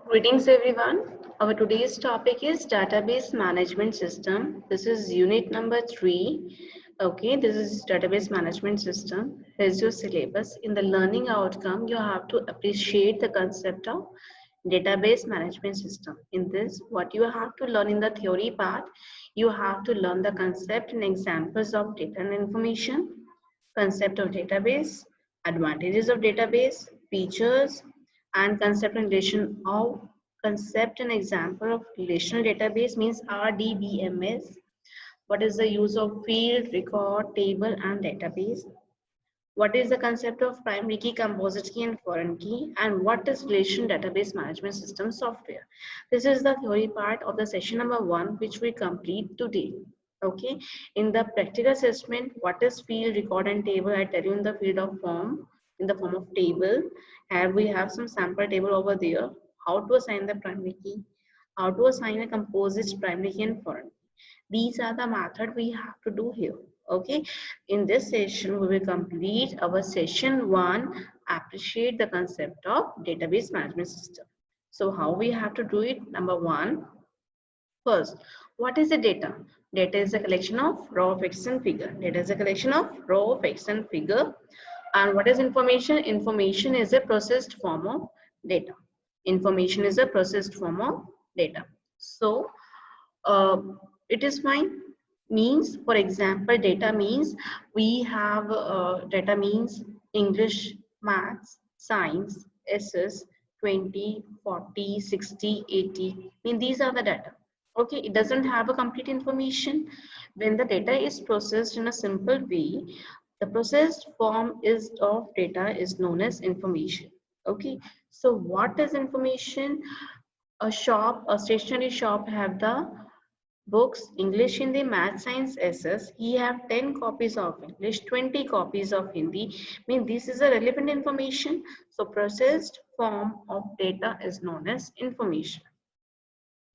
Greetings everyone. Our today's topic is database management system. This is unit number 3. Okay, this is database management system. Here's your syllabus. In the learning outcome, you have to appreciate the concept of database management system. In this, what you have to learn in the theory part, you have to learn the concept and examples of data and information, concept of database, advantages of database, features, and concept and relation of concept and example of relational database means RDBMS. What is the use of field, record, table, and database? What is the concept of primary key, composite key, and foreign key? And what is relation database management system software? This is the theory part of the session number 1, which we complete today. Okay. In the practical assessment, what is field, record, and table? I tell you in the field of form, in the form of table. We have some sample table over there. How to assign the primary key? How to assign a composite, primary key, and foreign key? These are the method we have to do here. Okay, in this session we will complete our session 1, appreciate the concept of database management system. So how we have to do it? Number 1, first, what is the data? Data is a collection of raw facts and figure. Data is a collection of raw facts and figure. And what is information? Information is a processed form of data. Information is a processed form of data. So uh, it is fine. Means, for example, data means we have data means English, maths, science, SS, 20, 40, 60, 80. I mean, these are the data. Okay, it doesn't have a complete information. When the data is processed in a simple way, the processed form is of data is known as information. Okay, so what is information? A shop, a stationery shop have the books, English, Hindi, Math, Science, SS. He have 10 copies of English, 20 copies of Hindi. I mean, this is a relevant information. So processed form of data is known as information.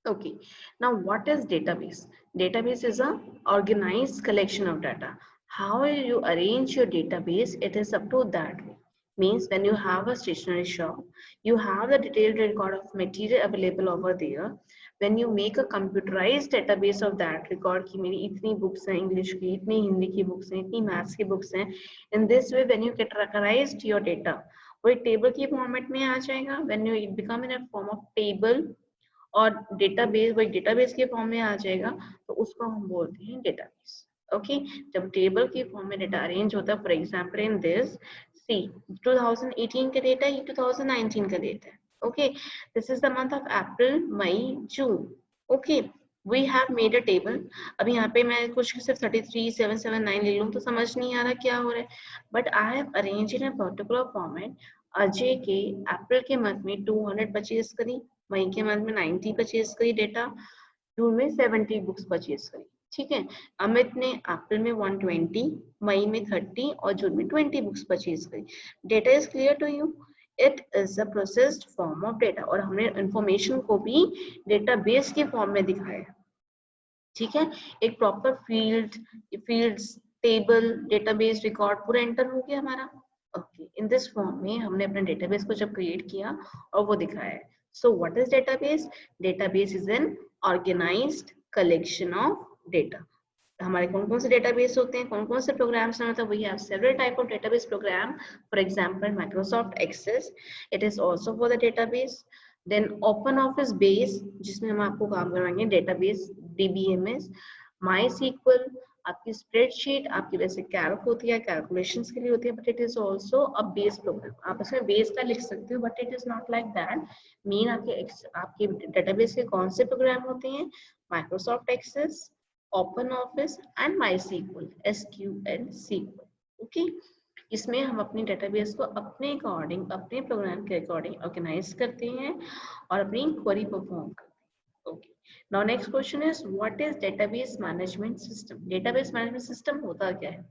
Okay. Now, what is database? Database is a organized collection of data. How you arrange your database, it is up to that way. Means when you have a stationery shop, you have the detailed record of material available over there. When you make a computerized database of that record कि मेरी इतनी books हैं English की, इतनी हिंदी की books हैं, इतनी maths की books हैं. In this way, when you categorized your data, वो एक table की format में आ जाएगा. When you it become in a form of table और डेटाबेस वो डेटाबेस के फॉर्म में आ जाएगा तो उसको हम बोलते हैं डेटाबेस. ओके, जब टेबल के फॉर्म में डेटा अरेंज होता है, for example in this see 2018 का डेटा, ये 2019 का डेटा है. Okay, this is the month of April, May, June. Okay, we have made a table. अब यहाँ पे मैं कुछ सिर्फ 33, 779 ले लूँ तो समझ नहीं आ रहा क्या हो रहा है, but I have arrange in a particular format. Ajay के अप्रैल के मंथ में 200 परचेज करी, मई के मंथ में 90 परचेज करी डेटा, जून में 70 बुक्स परचेज करी. ठीक है, अमित ने अप्रैल में 120, मई में 30 और जून में 20 बुक्स परचेज करी. Data is clear to you? It is a processed form of data. और हमने इंफॉर्मेशन को भी डेटाबेस के फॉर्म में दिखाया. ठीक है, एक proper fields, table, database, record पूरा एंटर हो गया हमारा. ओके, इन दिस फॉर्म में हमने अपने डेटाबेस को जब क्रिएट किया और वो दिखाया है. So what is database? Database is an organized collection of data. हमारे कौन कौन से डेटाबेस होते हैं, कौन कौन से प्रोग्राम्स में होता है? We have several type of database program. For example Microsoft Access, it is also for the database. Then Open Office Base, जिसमें हम आपको काम करवाएंगे डेटाबेस, डीबीएमएस. माई सीक्वल आपकी स्प्रेडशीट, आपकी वैसे कैल्क होती है, कैलकुलेशंस के लिए होती है, but it is also a base program. आप इसमें बेस का लिख सकते हो, but it is not like that. Main आपके डेटाबेस के कौन से प्रोग्राम होते हैं? Microsoft Access, Open Office and MySQL, SQL sequel. Okay, इसमें हम अपनी डेटाबेस को अपने अकॉर्डिंग, अपने प्रोग्राम के अकॉर्डिंग ऑर्गेनाइज करते हैं और अपनी क्वेरी परफॉर्म करते हैं. Okay, now next question is what is database management system? Database management system होता क्या है?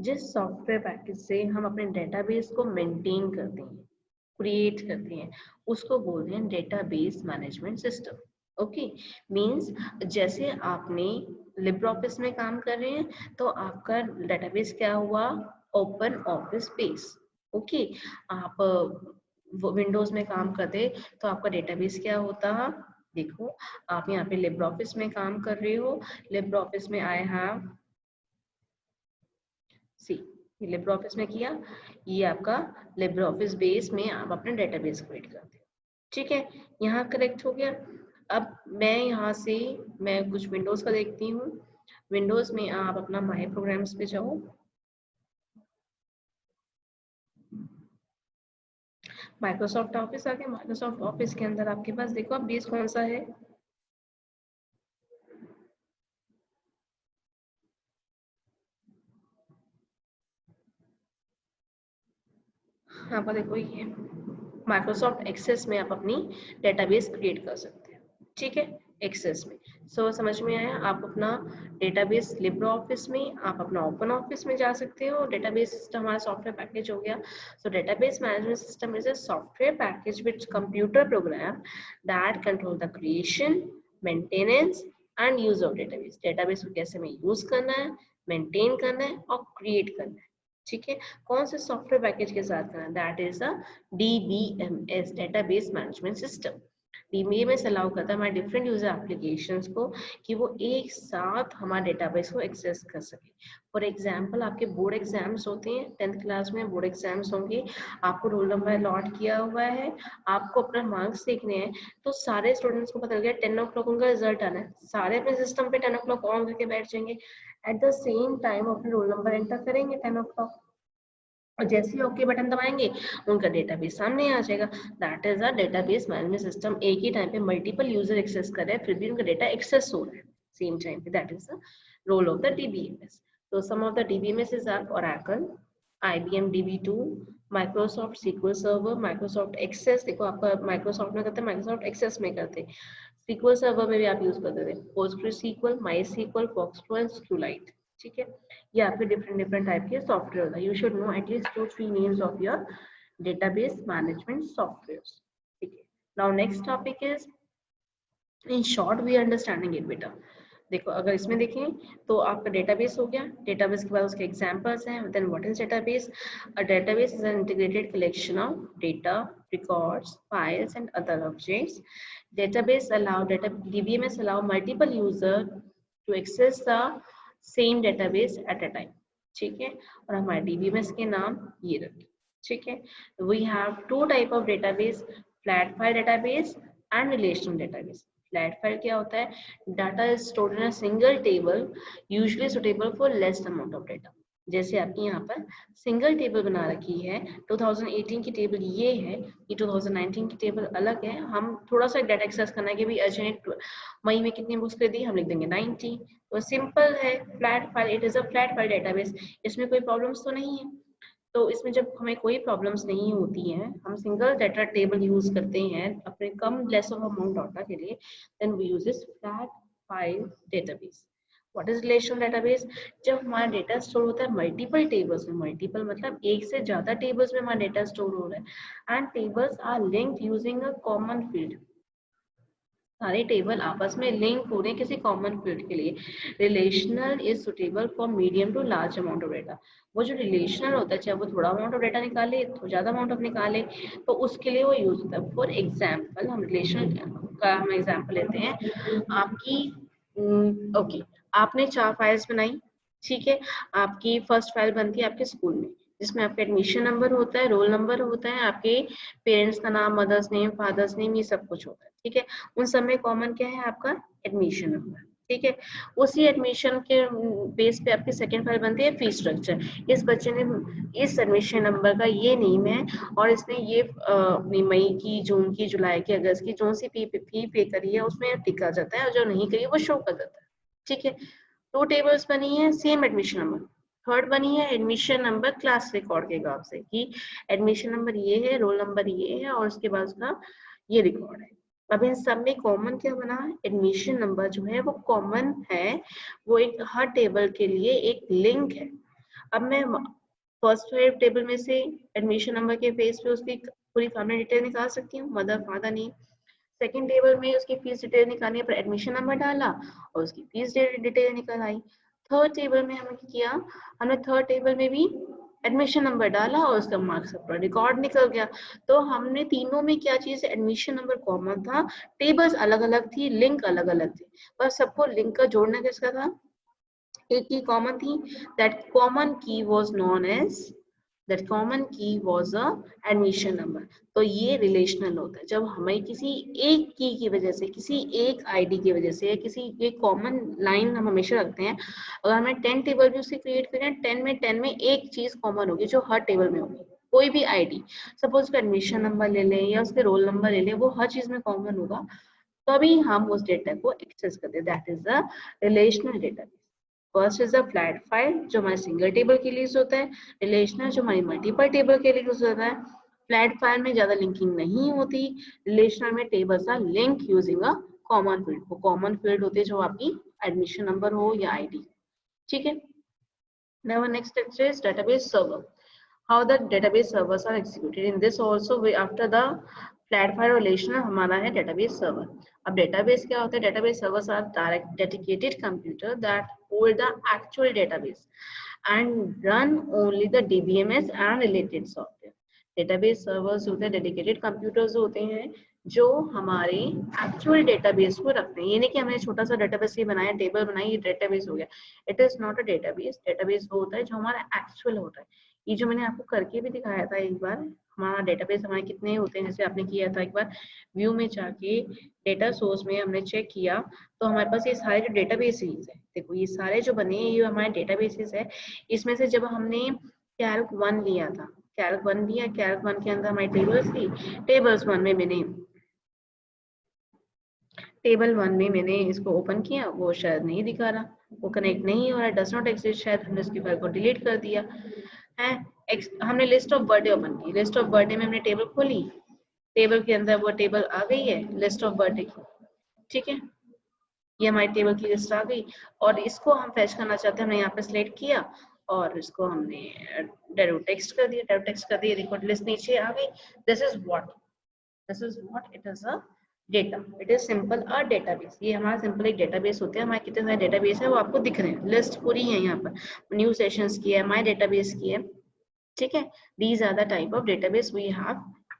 जिस सॉफ्टवेयर पैकेज से हम अपने डेटाबेस को मेंटेन करते हैं, क्रिएट करते हैं, उसको बोलते हैं database management system. Okay, means जैसे आपने लिब्रे ऑफिस में काम कर रहे हैं तो आपका डेटाबेस क्या हुआ? Open Office base. ओके, आप विंडोज में काम करते तो आपका डेटाबेस क्या होता है। देखो आप यहाँ पे लिब्रे ऑफिस में काम कर रहे हो, लिब्रे ऑफिस में I have see, Libre Office में किया, ये आपका लिब्रे ऑफिस बेस में आप अपना डेटाबेस क्रिएट करते हो। ठीक है, यहाँ करेक्ट हो गया। अब मैं यहाँ से मैं कुछ विंडोज का देखती हूँ। विंडोज में आप अपना माई प्रोग्राम्स पे जाओ, माइक्रोसॉफ्ट ऑफिस आ गया। माइक्रोसॉफ्ट ऑफिस के अंदर आपके पास देखो आप बेस कौन सा है, आपका देखो ये माइक्रोसॉफ्ट एक्सेस में आप अपनी डेटाबेस क्रिएट कर सकते हैं। ठीक है, एक्सेस में। सो समझ में आया। आप अपना डेटाबेस लिब्रे ऑफिस में, आप अपना ओपन ऑफिस में जा सकते हो। डेटाबेस सिस्टम हमारा सॉफ्टवेयर पैकेज हो गया। सो database management system is a software package which computer program that control the creation, maintenance and use of database. Database को कैसे में यूज करना है, मेंटेन करना है और क्रिएट करना है। ठीक है, कौन से सॉफ्टवेयर पैकेज के साथ करना है, that is a DBMS, database management system. DBMS allow करता है हमारे डिफरेंट यूजर एप्लीकेशंस को कि वो एक साथ हमारे डेटाबेस को एक्सेस कर सके। फॉर एग्जांपल आपके बोर्ड एग्जाम्स होते हैं, 10th क्लास में बोर्ड एग्जाम्स होंगे, आपको रोल नंबर अलॉट किया हुआ है, आपको अपना मार्क्स देखने हैं, तो सारे स्टूडेंट्स को पता लग गया 10 ओ क्लॉक उनका रिजल्ट आना है, सारे अपने सिस्टम पे 10 ओ क्लॉक ऑन करके बैठ जाएंगे। एट द सेम टाइम अपने रोल नंबर एंटर करेंगे 10 ओ क्लॉक, और जैसे ही ओके बटन दबाएंगे उनका डेटाबेस सामने आ जाएगा। That is a database management system. एक ही टाइम पे मल्टीपल यूजर एक्सेस कर रहे हैं फिर भी उनका डेटा एक्सेस हो रहा है सेम टाइम पे। That is the role of the DBMS। तो some of the DBMS is Oracle, IBM DB2, Microsoft SQL server, Microsoft access. देखो आपका माइक्रोसॉफ्ट में करते हैं, माइक्रोसॉफ्ट एक्सेस में करते हैं। SQL सर्वर में भी आप यूज करते थे PostgreSQL, MySQL, FoxPro, SQLite। ठीक है, ये आपके डिफरेंट टाइप के सॉफ्टवेयर होता है। You should know at least 2-3 names of your database management software. ठीक है, now next topic is in short we understanding it बेटा। देखो अगर इसमें देखें तो आपका डेटाबेस हो गया, डेटाबेस के बाद उसके एग्जांपल्स हैं। Then what is database? A database is an integrated collection of data, records, files and other objects. Database allow DBMS allow multiple user to access the same database at a time। ठीक है, और हमारे DBMS के नाम ये रखें। ठीक है, we have two type of database, flat file database and relational database। Flat file क्या होता है? Data is stored in a single table, usually suitable for less amount of data. जैसे आपकी यहाँ पर सिंगल टेबल बना रखी है, 2018 की टेबल ये है, ये 2019 की टेबल अलग है। हम थोड़ा सा डाटा एक्सेस करना है कि भाई अजय ने मई में कितनी बुक्स खरीदी, हम लिख देंगे 90। तो सिंपल है flat file, it is a flat file database. इसमें कोई प्रॉब्लम्स तो नहीं है। तो इसमें जब हमें कोई प्रॉब्लम्स नहीं होती हैं, हम सिंगल डाटा टेबल यूज करते हैं अपने कम लेस ऑफ अमाउंट डाटा के लिए, then we use this flat file database. What is relational database? जब हमारा डेटा स्टोर होता है मल्टीपल टेबल्स में, मल्टीपल मतलब एक से ज्यादा टेबल्स में हमारा डेटा स्टोर हो रहा है, and tables are linked using a common field. सारे टेबल आपस में लिंक हो रहे हैं किसी कॉमन फील्ड के लिए। Relational is suitable for medium to large amount of data. वो जो रिलेशनल होता है, चाहे वो थोड़ा अमाउंट ऑफ डेटा निकाले तो ज्यादा अमाउंट ऑफ निकाले, तो उसके लिए वो यूज होता है। फॉर एग्जाम्पल हम रिलेशनल का हम एग्जाम्पल लेते हैं। आपकी ओके, आपने 4 फाइल्स बनाई। ठीक है, आपकी फर्स्ट फाइल बनती है आपके स्कूल में, जिसमें आपका एडमिशन नंबर होता है, रोल नंबर होता है, आपके पेरेंट्स का नाम, मदर्स नेम, फादर्स नेम, ये सब कुछ होता है। ठीक है, उन सब में कॉमन क्या है? आपका एडमिशन नंबर। ठीक है, उसी एडमिशन के बेस पे आपकी सेकंड फाइल बनती है फी स्ट्रक्चर। इस बच्चे ने इस एडमिशन नंबर का ये नेम है और इसने ये अपनी मई की, जून की, जुलाई की, अगस्त की जो सी फी पे करी है उसमें टिक आ जाता है, और जो नहीं करी वो शो कर देता है। ठीक है, 2 टेबल्स बनी है, सेम एडमिशन नंबर। थर्ड बनी है एडमिशन नंबर क्लास रिकॉर्ड के हिसाब से कि एडमिशन नंबर ये है, रोल नंबर ये है, और उसके बाद उसका ये रिकॉर्ड है। अब इन सब में कॉमन क्या बना है? एडमिशन नंबर जो है वो कॉमन है, वो एक हर टेबल के लिए एक लिंक है। अब मैं फर्स्ट टेबल में से एडमिशन नंबर के बेस पे उसकी पूरी फैमिली डिटेल निकाल सकती हूँ, mother, father, name. Second table में उसकी फीस डिटेल निकालनी है, पर एडमिशन नंबर डाला और उसकी फीस डिटेल निकल आई। थर्ड टेबल में हमने किया, हमने थर्ड टेबल में भी एडमिशन नंबर डाला और उसका मार्क्स अपना रिकॉर्ड निकल गया। तो हमने तीनों में क्या चीज, एडमिशन नंबर कॉमन था, टेबल्स अलग अलग थी, लिंक अलग अलग थी, बस सबको लिंक का जोड़ना किसका था, एक की कॉमन थी। That common key was known as, that common key was a admission number. तो ये रिलेशनल होता है जब हमें किसी एक की वजह से, किसी एक आईडी की वजह से, या किसी एक कॉमन लाइन हम हमेशा रखते हैं। अगर हमें 10 टेबल भी उससे क्रिएट करें, 10 में एक चीज कॉमन होगी जो हर टेबल में होगी, कोई भी आईडी, सपोज उसका एडमिशन नंबर ले लें या उसके रोल नंबर ले लें, वो हर चीज में कॉमन होगा, तभी हम उस डेटा को एक्सेस करते हैं। That is the relational data. First is the flat file जो हमारे सिंगल टेबल के लिए यूज होता है, रिलेशनल जो हमारी मल्टीपल टेबल के लिए यूज होता है। फ्लैट फाइल में ज्यादा लिंकिंग नहीं होती, रिलेशनल में tables are link using a common field. वो कॉमन फील्ड होती है जो आपकी एडमिशन नंबर हो या आईडी, ठीक है। Now next lecture is database server. How the database servers are executed. In this also we after the flat file relational हमारा है database server. अब database क्या होता है? Database servers are direct dedicated computer that hold the actual database and run only the DBMS and related software. Database servers होते हैं dedicated computers होते हैं जो हमारे एक्चुअल डेटाबेस को रखते हैं। ये नहीं कि हमने छोटा सा डेटाबेस ही बनाया, टेबल बनाई, ये डेटाबेस हो गया। It is not a database. Database वो होता है जो हमारा एक्चुअल होता है। ये जो मैंने आपको करके भी दिखाया था एक बार, हमारा डेटाबेस हमारे कितने होते हैं, जैसे आपने किया था एक बार व्यू में जाके डेटा सोर्स में हमने चेक किया, तो हमारे पास ये सारे जो डेटाबेसेस है, देखो ये सारे जो बने हैं ये हमारे डेटाबेसेस है। इसमें से जब हमने कैल्क 1 लिया था, कैल्क 1 लिया, कैल्क 1 के अंदर हमारी टेबल्स थी, टेबल्स 1 में मैंने टेबल 1 में मैंने इसको ओपन किया, वो शायद नहीं दिखा रहा, वो कनेक्ट नहीं हो रहा, डज नॉट एग्जिस्ट, शायद हमने उसकी फाइल को डिलीट कर दिया है। हमने लिस्ट ऑफ बर्थडे ओपन की, लिस्ट ऑफ बर्थडे में हमने टेबल खोली, टेबल के अंदर वो टेबल आ गई है लिस्ट ऑफ बर्थडे की, ठीक है। ये हमारी टेबल की लिस्ट आ गई और इसको हम फैच करना चाहते हैं, हमने यहाँ पे सिलेक्ट किया और इसको हमने डायरेक्ट टेक्स्ट कर दिया, डायरेक्ट टेक्स्ट कर दिया, रिकॉर्ड लिस्ट नीचे आ गई। This is what it is a data, it is simple a database. ये हमारा सिंपल एक डेटाबेस होते हैं। हमारे कितने सारे डेटाबेस है वो आपको दिख रहे हैं, लिस्ट पूरी है यहाँ पर, न्यू सेशंस की है, माय डेटाबेस की है, ठीक है। These are the type of database we have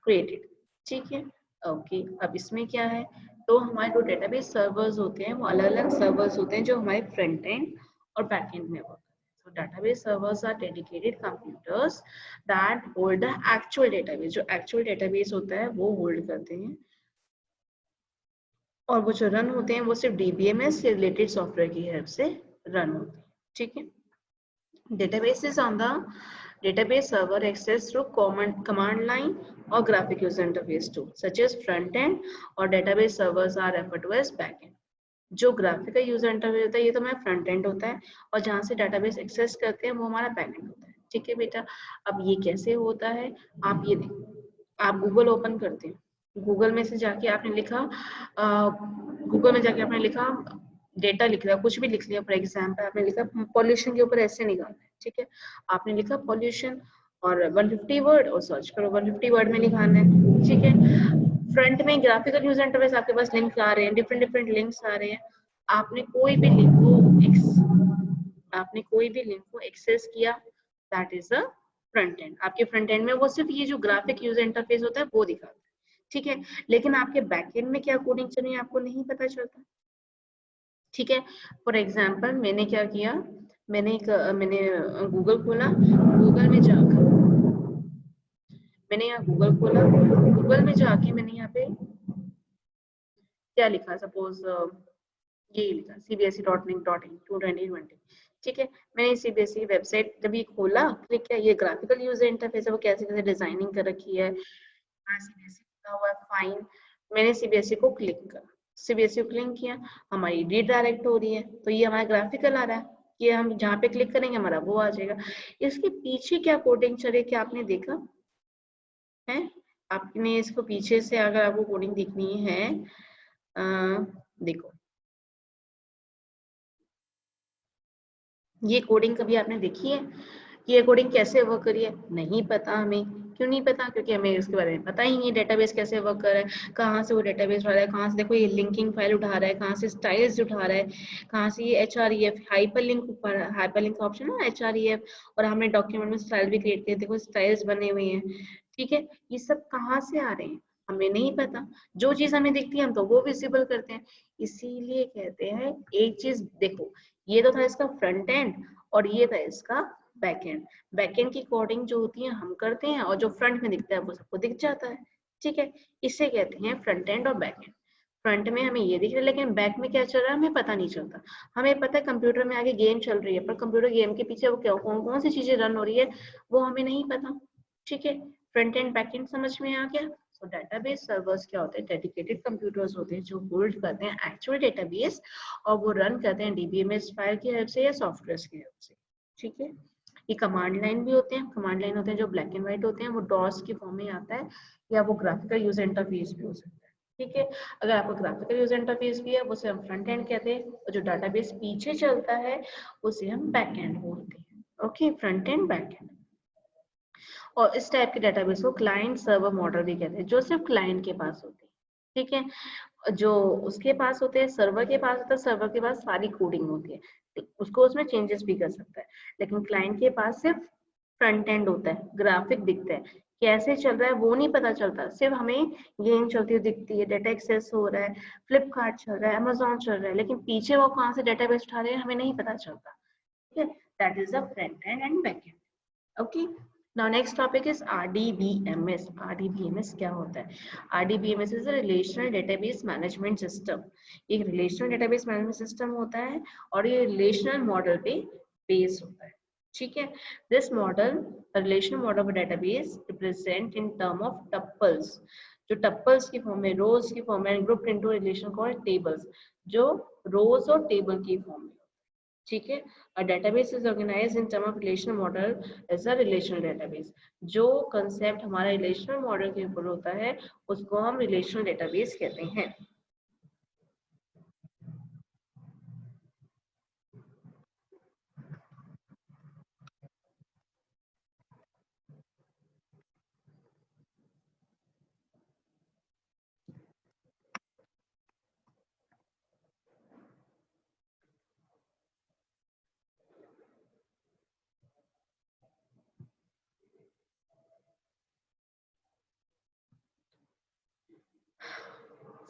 created, ठीक है। ओके, अब इसमें क्या है, तो हमारे जो डेटाबेस सर्वर्स होते हैं वो अलग अलग सर्वर्स होते हैं जो हमारे फ्रंट एंड और बैक एंड में work. So database servers are dedicated computers that hold the actual database. जो actual database होता है वो hold करते हैं और वो जो रन होते हैं वो सिर्फ DBMS से रिलेटेड सॉफ्टवेयर की हेल्प से रन होते हैं, ठीक है। Databases on the database server access through command line or graphic user interface tool such as front end, और database servers are referred to as back end. जो graphical user interface होता है ये तो हमारा फ्रंट एंड होता है और जहाँ से डेटाबेस एक्सेस करते हैं वो हमारा बैक एंड होता है, ठीक है बेटा। अब ये कैसे होता है, आप ये देखो, आप गूगल ओपन करते हैं, गूगल में से जाके आपने लिखा, गूगल में जाके आपने लिखा डेटा लिख लिया, कुछ भी लिख लिया, फॉर एग्जाम्पल आपने लिखा पॉल्यूशन के ऊपर ऐसे निकालना है, ठीक है। आपने लिखा पॉल्यूशन और 150 वर्ड और सर्च करो, 150 वर्ड में निकालना है, ठीक है। फ्रंट में ग्राफिकल यूजर इंटरफेस आपके पास लिंक्स आ रहे हैं, डिफरेंट डिफरेंट लिंक्स आ रहे हैं। आपने कोई भी लिंक को एक्सेस किया, that is the front end. आपके फ्रंट एंड में वो सिर्फ ये जो ग्राफिक यूजर इंटरफेस होता है वो दिखाता है, ठीक है। लेकिन आपके बैक एंड में क्या कोडिंग चल रही है आपको नहीं पता चलता, ठीक है। फॉर एग्जाम्पल मैंने क्या किया, मैंने गूगल खोला, गूगल में जाकर मैंने यहाँ गूगल खोला, गूगल में जाके मैंने यहाँ पे क्या लिखा, सपोज ये लिखा cbse.nic.in 2020, ठीक है। मैंने सीबीएसई वेबसाइट जब ये खोला, क्लिक किया, ये ग्राफिकल यूजर इंटरफेस है, वो कैसे कैसे डिजाइनिंग कर रखी है, सीबीएसई लिखा हुआ है, फाइन। मैंने सीबीएसई को क्लिक करा, सीबीएसई को क्लिक किया, हमारी रीडायरेक्ट हो रही है, तो ये हमारा ग्राफिकल आ रहा है, ये हम जहाँ पे क्लिक करेंगे हमारा वो आ जाएगा। इसके पीछे क्या कोडिंग चले, क्या आपने देखा है? आपने इसको पीछे से अगर आपको कोडिंग दिखनी है, देखो ये कोडिंग कभी आपने देखी है, ये कोडिंग कैसे वर्क करी है, नहीं पता हमें, क्यों नहीं पता? क्योंकि हमें इसके बारे में पता ही नहीं, डेटाबेस कैसे वर्क कर रहा है, कहाँ से वो डेटाबेस उठा रहा है, कहाँ से देखो ये लिंकिंग फाइल उठा रहा है, कहाँ से स्टाइल्स उठा रहा है, कहाँ से ये HREF हाइपरलिंक का ऑप्शन है HREF, और हमने डॉक्यूमेंट में स्टाइल भी क्रिएट किए, देखो स्टाइल्स बने हुए हैं, ठीक है। ये सब कहाँ से आ रहे हैं हमें नहीं पता, जो चीज हमें दिखती है हम तो वो विजिबल करते हैं। इसीलिए कहते हैं एक चीज देखो, ये तो था इसका फ्रंट एंड और ये था इसका बैक एंड। बैक एंड की कोडिंग जो होती है हम करते हैं, और जो फ्रंट में दिखता है वो सबको दिख जाता है, ठीक है। इसे कहते हैं फ्रंट एंड और बैक एंड। फ्रंट में हमें ये दिख रहा है, लेकिन बैक में क्या चल रहा है हमें पता नहीं चलता। हमें पता है कंप्यूटर में आगे गेम चल रही है, पर कंप्यूटर गेम के पीछे वो क्या कौन कौन सी चीजें रन हो रही है वो हमें नहीं पता, ठीक है। फ्रंट एंड बैक एंड समझ में आ गया। तो डेटाबेस सर्वर्स क्या होते हैं? डेडिकेटेड कंप्यूटर्स होते हैं जो होल्ड करते हैं एक्चुअल डेटाबेस, और वो रन करते हैं DBMS फाइल की हेल्प से या सॉफ्टवेयर की हेल्प से, ठीक है। ये कमांड लाइन भी होते हैं, कमांड लाइन होते हैं जो ब्लैक एंड व्हाइट होते हैं, वो डॉस की फॉर्म में आता है, या वो ग्राफिकल यूजर इंटरफेस भी हो सकता है, ठीक है। अगर आपको ग्राफिकल यूजर इंटरफेस भी है उसे हम फ्रंट एंड कहते हैं, और जो डाटाबेस पीछे चलता है उसे हम बैक एंड बोलते हैं, okay. Front end back and. और इस टाइप के डेटाबेस को क्लाइंट सर्वर मॉडल भी कहते हैं, जो सिर्फ क्लाइंट के पास होते हैं, ठीक है। जो उसके पास होते हैं, सर्वर के पास होता है, सर्वर के पास सारी कोडिंग होती है, उसको उसमें चेंजेस भी कर सकता है। लेकिन क्लाइंट के पास सिर्फ फ्रंट एंड होता है, ग्राफिक दिखता है, कैसे चल रहा है वो नहीं पता चलता, सिर्फ हमें गेम चलती हुई दिखती है, डेटा एक्सेस हो रहा है, फ्लिपकार्ट चल रहा है, अमेजोन चल रहा है, लेकिन पीछे वो कहाँ से डेटाबेस उठा रहे हैं हमें नहीं पता चलता, ठीक है। That is the front end and back and, okay. Now next topic is RDBMS. RDBMS क्या होता है? RDBMS is a relational database management system. एक relational database management system होता है और ये relational model पे base होता है, ठीक है। This model, a relational model of a database, represent in term of tuples. जो tuples की फॉर्म में, rows की फॉर्म में, grouped into relation called tables, जो rows और table की फॉर्म में, ठीक है। A database is organized in term of relational model as a relational database. जो कंसेप्ट हमारा रिलेशनल मॉडल के ऊपर होता है उसको हम रिलेशनल डेटाबेस कहते हैं।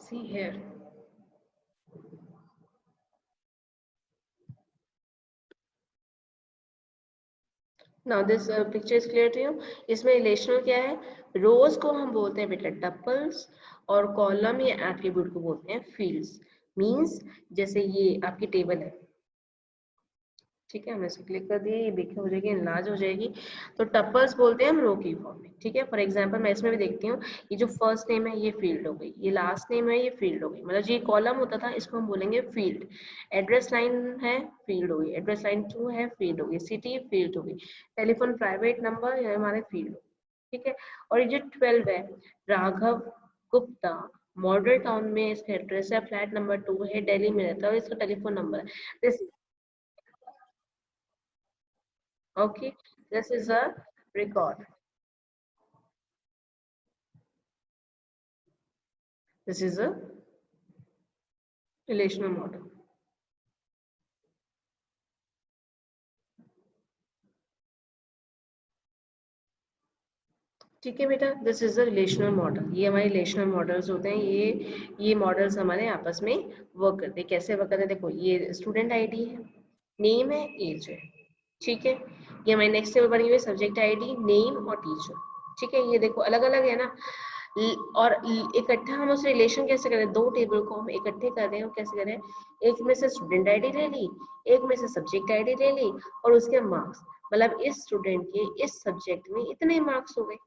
See here. Now this picture is clear to you. इसमें रिलेशनल क्या है? रोज को हम बोलते हैं बेटा टपल्स, और कॉलम या एट्रीब्यूट को बोलते हैं फील्ड्स। मींस जैसे ये आपकी टेबल है, ठीक है, हमने इसे क्लिक कर दिया, ये बिग हो जाएगी, इनलार्ज हो जाएगी, तो टपल्स बोलते हैं हम रो की फॉर्म में, ठीक है। फॉर एग्जांपल मैं इसमें भी देखती हूँ, ये जो फर्स्ट नेम है ये फील्ड हो गई, ये लास्ट नेम है ये फील्ड हो गई, मतलब ये कॉलम होता था इसको हम बोलेंगे फील्ड। एड्रेस लाइन है फील्ड हो गई, एड्रेस लाइन 2 है फील्ड हो गई, सिटी फील्ड हो गई, टेलीफोन प्राइवेट नंबर ये हमारे फील्ड हो गई, ठीक है। और ये जो 12 है, राघव गुप्ता, मॉडल टाउन में इसका एड्रेस है, फ्लैट नंबर 2 है, दिल्ली में रहता है और इसका टेलीफोन नंबर है। Okay, this is a record. This is a relational model. ठीक है बेटा, this is a relational model. ये हमारे रिलेशनल मॉडल्स होते हैं, ये मॉडल्स हमारे आपस में वर्क करते हैं। कैसे वर्क करते हैं? देखो, ये स्टूडेंट आईडी है, नेम है, एज है, ठीक है। ये हमारी नेक्स्ट टेबल बनी हुई है, सब्जेक्ट आईडी, नेम और टीचर, ठीक है। ये देखो अलग अलग है ना, और इकट्ठा हम उस रिलेशन कैसे करें? दो टेबल को हम इकट्ठे कर रहे हैं, कैसे करें? एक में से स्टूडेंट आईडी ले ली, एक में से सब्जेक्ट आईडी ले ली, और उसके मार्क्स, मतलब इस स्टूडेंट के इस सब्जेक्ट में इतने मार्क्स हो गए,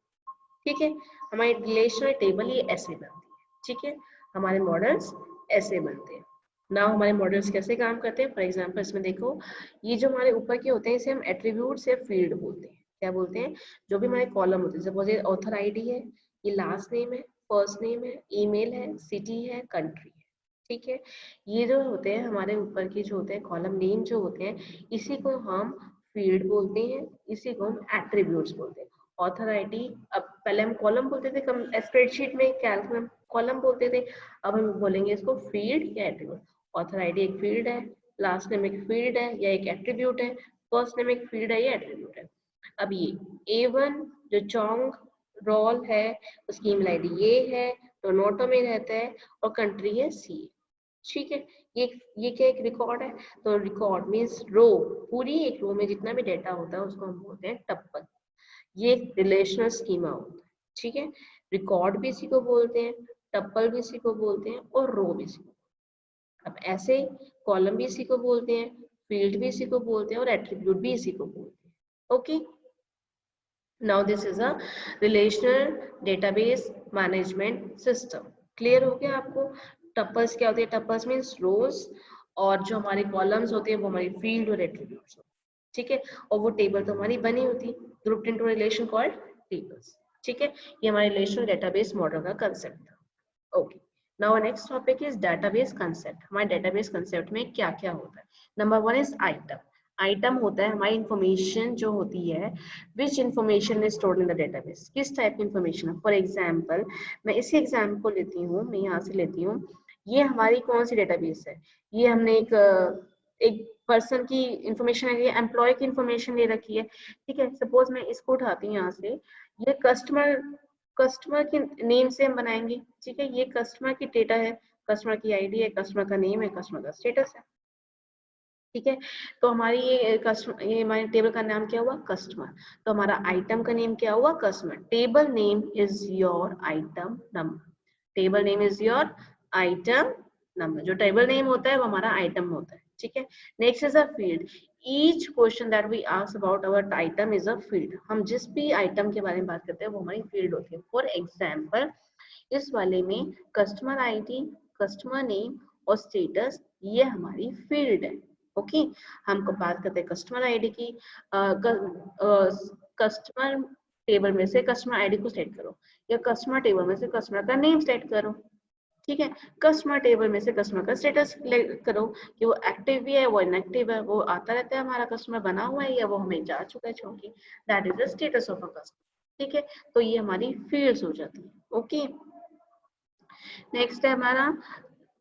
ठीक है। हमारी रिलेशनल टेबल ये ऐसे बनती है, ठीक है। हमारे मॉडल्स ऐसे बनते हैं ना। हमारे मॉडल्स कैसे काम करते हैं? फॉर एग्जांपल इसमें देखो, ये जो हमारे ऊपर के होते हैं इसे हम एट्रीब्यूट या फील्ड बोलते हैं। क्या बोलते हैं? जो भी हमारे कॉलम होते हैं, सपोज ये ऑथर आईडी है, ये लास्ट नेम है, फर्स्ट नेम है, ईमेल है, सिटी है, कंट्री है, ठीक है। ये जो होते हैं हमारे ऊपर के जो होते हैं कॉलम नेम जो होते हैं, इसी को हम फील्ड बोलते हैं, इसी को हम एट्रीब्यूट्स बोलते हैं। ऑथर आईडी, अब पहले हम कॉलम बोलते थे, स्प्रेडशीट में कैल्क में कॉलम बोलते थे, अब हम बोलेंगे इसको फील्ड या एट्रीब्यूट। ऑथर आईडी एक फील्ड है, लास्ट नेम एक फील्ड है या एक एट्रीब्यूट है, फर्स्ट नेम एक फील्ड है या एट्रीब्यूट है। अब ये A1 जो चोंग रोल है उसकी ईमेल आईडी ये है, टोरंटो में रहता है और कंट्री है सी। ठीक है, ये क्या एक रिकॉर्ड है, तो रिकॉर्ड मीन्स रो, पूरी एक रो में जितना भी डेटा होता है उसको हम बोलते हैं टप्पल। ये एक रिलेशनल स्कीमा होता है। ठीक है, रिकॉर्ड भी इसी को बोलते हैं, टप्पल भी इसी को बोलते हैं और रो भी इसी को। अब ऐसे कॉलम भी इसी को बोलते हैं, फील्ड भी इसी को बोलते हैं और एट्रीब्यूट भी इसी को बोलते हैं। Okay, now this is a relational database management system. Clear हो गया आपको? टप्पल्स क्या होते हैं? टप्पल्स मीन्स रोज, और जो हमारे कॉलम्स होते हैं वो हमारी फील्ड और एट्रीब्यूट्स होते हैं। ठीक है, और वो टेबल तो हमारी बनी होती है, grouped into relation called tables. ठीक है, ये हमारे रिलेशनल डेटाबेस मॉडल का कंसेप्ट था। Okay, now next topic is database concept. हमारे डेटाबेस कंसेप्ट में क्या क्या होता है? Number 1 is item. आइटम होता है हमारी इंफॉर्मेशन जो होती है, which information is stored in the database, किस टाइप की इंफॉर्मेशन है। फॉर एग्जांपल, मैं इसी एग्जाम्पल को लेती हूँ, मैं यहाँ से लेती हूँ, ये हमारी कौन सी डेटाबेस है, ये हमने एक पर्सन की इंफॉर्मेशन है, ये एम्प्लॉय की इंफॉर्मेशन ले रखी है। ठीक है, सपोज मैं इसको उठाती हूँ यहाँ से, ये कस्टमर के नेम से हम बनाएंगे। ठीक है, ये कस्टमर की डेटा है, कस्टमर की आईडी है, कस्टमर का नेम है, कस्टमर का स्टेटस है। ठीक है, तो हमारी ये हमारे टेबल का नाम क्या हुआ? कस्टमर। तो हमारा आइटम का नेम क्या हुआ? Customer. Table name is your item number. Table name is your item number. जो टेबल नेम होता है वो हमारा आइटम होता है। ठीक है, next is a field. Each question that we ask about our item is a field. हम जिस भी आइटम के बारे में बात करते हैं वो हमारी फील्ड होती है। फॉर एग्जाम्पल, इस वाले में कस्टमर आईडी, कस्टमर नेम और स्टेटस ये हमारी फील्ड है। ओके, हमको बात करते हैं कस्टमर आईडी की। कस्टमर टेबल में से कस्टमर आईडी को सेट करो, या कस्टमर टेबल में से कस्टमर का नेम सेट करो। ठीक है, कस्टमर टेबल में से कस्टमर का स्टेटस करो कि वो एक्टिव भी है, वो इनएक्टिव है, वो आता रहता है, हमारा कस्टमर बना हुआ है या वो हमें जा चुका है छोड़ के। That is the status of a customer. ठीक है, तो ये हमारी फील्ड्स हो जाती है। ओके, नेक्स्ट है हमारा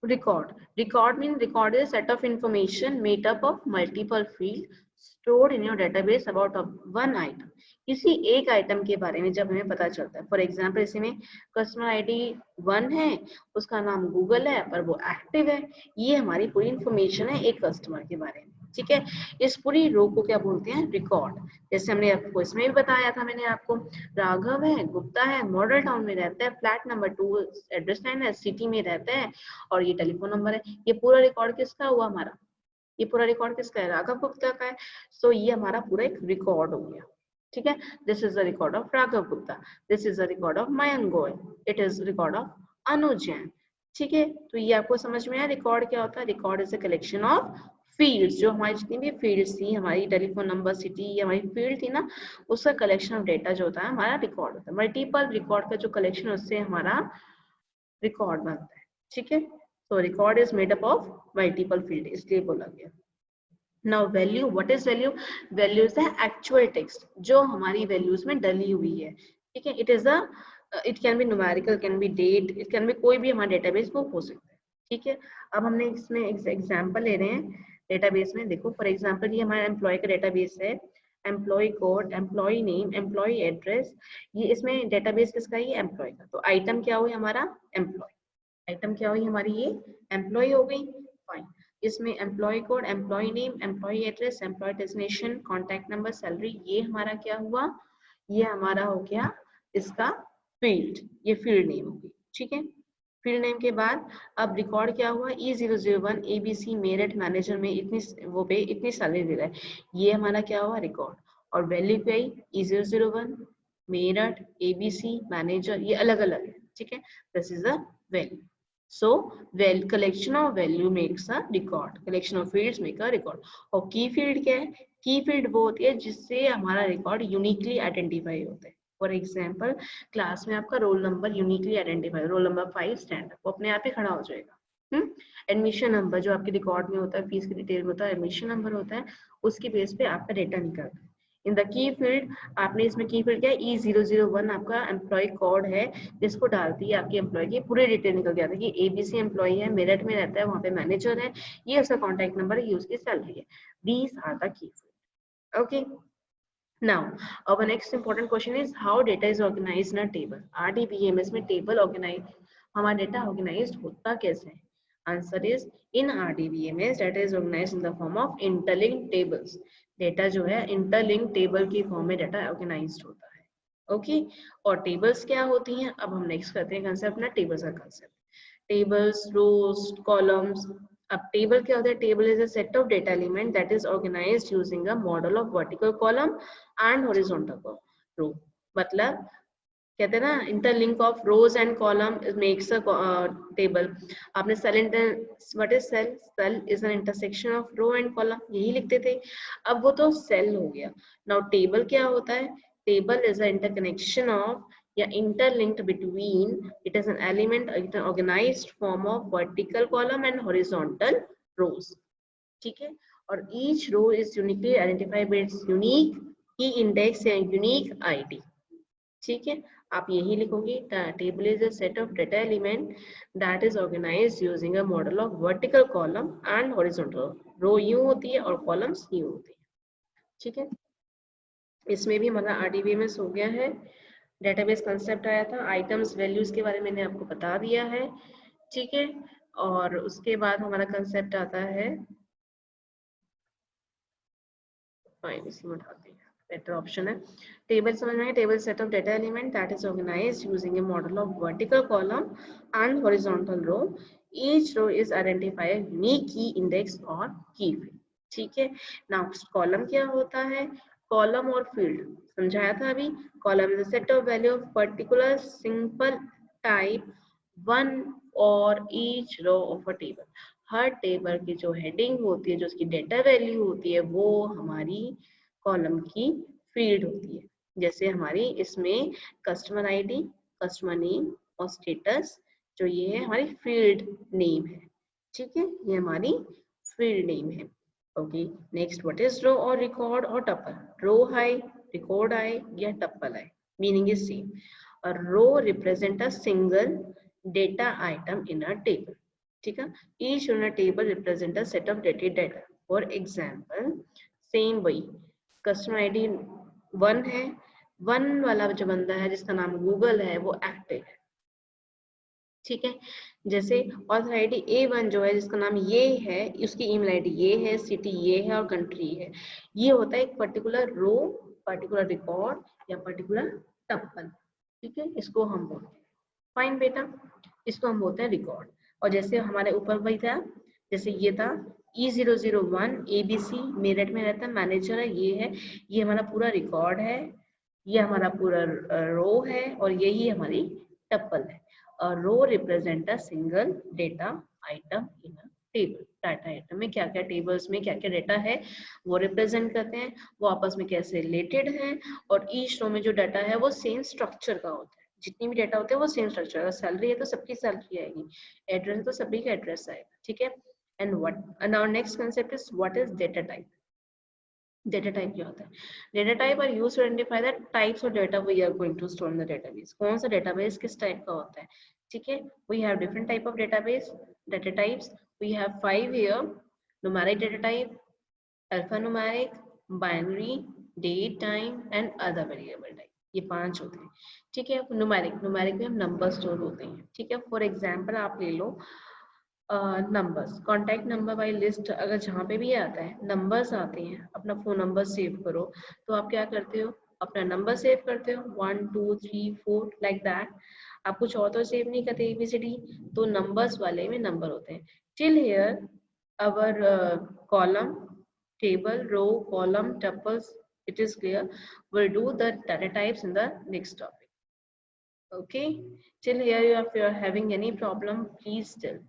record. Record means record is a set of information made up of multiple fields stored in your database about one item. किसी एक आइटम के बारे में जब हमें पता चलता है, फॉर एग्जाम्पल इसमें कस्टमर आईडी 1 है, उसका नाम गूगल है पर वो एक्टिव है, ये हमारी पूरी इंफॉर्मेशन है एक कस्टमर के बारे में। ठीक है, इस पूरी रो को क्या बोलते हैं? रिकॉर्ड। जैसे हमने आपको इसमें भी बताया था, मैंने आपको, राघव है, गुप्ता है, मॉडल टाउन में रहता है, फ्लैट नंबर 2 एड्रेस लाइन है, सिटी में रहता है और ये टेलीफोन नंबर है। ये पूरा रिकॉर्ड किसका हुआ? हमारा ये पूरा रिकॉर्ड किसका है? राघव गुप्ता का है। सो ये हमारा पूरा एक रिकॉर्ड हो गया। ठीक है, this is the record of Raghav Gupta, this is the record of Mayank Goyal, it is record of Anuj Jain. ठीक है, तो ये आपको समझ में आया रिकॉर्ड क्या होता है? Record is a collection of fields. जो हमारी जितनी भी फील्ड्स थी, हमारी टेलीफोन नंबर, सिटी, ये हमारी फील्ड थी ना, उसका कलेक्शन ऑफ डेटा जो होता है हमारा रिकॉर्ड होता है। मल्टीपल रिकॉर्ड का जो कलेक्शन है उससे हमारा रिकॉर्ड बनता है। ठीक है, so record is made up of multiple field, इसलिए बोला गया। now value, what is value? value is the actual text जो हमारी values में डली हुई है। ठीक है, it can be numerical, can be date, it can be कोई भी हमारा database वो हो सकता है। ठीक है, अब हमने इसमें एग्जांपल ले रहे हैं डेटाबेस में। देखो फॉर एग्जांपल, ये हमारा एम्प्लॉय का डेटाबेस है, employ code, employ name, employ address, ये इसमें डेटाबेस किसका है? ये एम्प्लॉय का। तो आइटम क्या हुई हमारा? एम्प्लॉय। आइटम क्या हुई हमारी? ये एम्प्लॉय हो गई। फाइन, इसमें employ code, employ name, employ address, employ destination, contact number, salary, ये हमारा क्या हुआ? ये हमारा हो गया इसका फील्ड, ये फील्ड नेम होगी। ठीक है, फील्ड नेम के बाद अब रिकॉर्ड क्या हुआ? E001 ABC मेरिट मैनेजर में इतनी वो पे इतनी सैलरी दे रहा है, ये हमारा क्या हुआ? रिकॉर्ड। और वैल्यू क्या आई? E001 मेरिट ABC मैनेजर, ये अलग अलग है। ठीक है, this is a value. So, collection of value makes a record. Collection of fields make a record. और की फील्ड क्या है? की फील्ड वो होती है जिससे हमारा रिकॉर्ड यूनिकली आइडेंटिफाई होता है। फॉर एग्जाम्पल, क्लास में आपका roll number uniquely identify, roll number 5 standard, वो अपने आप ही खड़ा हो जाएगा। एडमिशन नंबर जो आपके रिकॉर्ड में होता है, फीस की डिटेल में होता है, एडमिशन नंबर होता है, उसकी बेस पे आपका डेटा निकलता है। इन द की फील्ड आपने इसमें की फील्ड क्या है, E001 आपका एम्प्लॉय कोड है, जिसको डालती है आपके एम्प्लॉय की पूरी डिटेल निकल जाती है कि ABC एम्प्लॉय है, मेरठ में रहता है, वहाँ पे मैनेजर है, ये उसका कॉन्टैक्ट नंबर है, ये उसकी सैलरी है. These are the key field. Okay. Now, our next important question is how data is organized in a table. RDBMS में table organize, हमारा data organized होता कैसे है? Answer is in RDBMS data is organized in the form of interlinked tables. Data जो है interlinked table की form में data organized होता है. Okay? और tables क्या होती हैं? अब हम next करते हैं concept ना tables का concept. Tables, rows, columns. अब टेबल क्या होता है? Table is a set of data element that is organised using a model of vertical column and horizontal row. मतलब कहते हैं ना interlink of rows and column makes a table. आपने cell what is cell? Cell is an intersection of row and column, यही लिखते थे. अब वो तो सेल हो गया. नाउ टेबल क्या होता है? Table is a interconnection of या interlinked between, it is an element, an organized form of vertical column and horizontal rows. ठीक है. और each row is uniquely identified by its unique key index या unique ID. ठीक है. आप यही लिखोगे, table is a set of data element that is organized using a model of vertical column and horizontal row. यूं होती है और columns यूं होती है. ठीक है. इसमें भी हमारा RDBMS हो गया है. डेटाबेस कंसेप्ट आया था, आइटम्स वैल्यूज के बारे में मैंने आपको बता दिया है. ठीक है. और उसके बाद हमारा कंसेप्ट आता है, फाइन इसमें उठाते हैं, बेटर ऑप्शन है. टेबल समझ में आए? Table set of data element that is organised using a model of vertical column and horizontal row. Each row is identified unique key index और की फील्ड. ठीक है. नाउ कॉलम क्या होता है? कॉलम और फील्ड समझाया था अभी. Column is a set of value of particular simple type one और each row of a table. हर टेबल की जो हेडिंग होती है, जो उसकी डेटा वैल्यू होती है, वो हमारी कॉलम की फील्ड होती है. जैसे हमारी इसमें कस्टमर आईडी, कस्टमर नेम और स्टेटस, जो ये है हमारी फील्ड नेम है. ठीक है. ये हमारी फील्ड नेम है. ओके. नेक्स्ट, व्हाट इज रो और रिकॉर्ड और टपल? रो है, रिकॉर्ड आए या टप्पल आए, meaning is same. A row represent a single data item in a table. ठीक है. Each on a table represent a set of data. For example, same वही customer ID 1 है. 1 वाला जो बंदा है जिसका नाम गूगल है वो एक्टिव है. ठीक है. जैसे ऑथर आईडी A1 जो है जिसका नाम ये है, उसकी ईमेल आईडी ये है, सिटी ये है और कंट्री है. ये होता है एक पर्टिकुलर रो, पर्टिकुलर रिकॉर्ड या पर्टिकुलर टप्पल. ठीक है. इसको हम बोलते हैं, फाइन बेटा, इसको हम बोलते हैं रिकॉर्ड. और जैसे हमारे ऊपर वही था, जैसे ये था E001 ABC मेरठ में रहता है, मैनेजर है, ये है, ये हमारा पूरा रिकॉर्ड है, ये हमारा पूरा रो है और यही हमारी टप्पल है. Row represent a single data item in a table. Data item में क्या क्या, टेबल्स में क्या क्या डेटा है वो रिप्रेजेंट करते हैं, वो आपस में कैसे रिलेटेड हैं. और ईच रो में जो डाटा है वो सेम स्ट्रक्चर का होता है. जितनी भी डेटा होते हैं वो सेम स्ट्रक्चर. अगर सैलरी है तो सबकी सैलरी आएगी, एड्रेस है तो सभी का एड्रेस आएगा. ठीक है. And what now next concept is what is data type. Data type क्या होता है? Data type are used to identify the types of data we are going to store in the database. कौन सा database किस type का होता है. ठीक है. We have different type of database data types. We have 5 here. Numeric data type, alphanumeric, binary, date time and other variable type. ये 5 होते हैं. ठीक है. न्यूमेरिक, न्यूमेरिक में हम नंबर स्टोर होते हैं. ठीक है. फॉर एग्जांपल आप ले लो numbers, contact number by list. अगर जहाँ पे भी आता है नंबर्स आते हैं, अपना फोन नंबर सेव करो, तो आप क्या करते हो, अपना नंबर सेव करते हो 1 2 3 4 लाइक दैट. आप कुछ और तो सेव नहीं करते ABCD, तो नंबर्स वाले में नंबर होते हैं. Till here our column, table, row, column, tuples, it is clear. We'll do the data types in the next topic. Okay. Till here, if you are having any problem, please tell.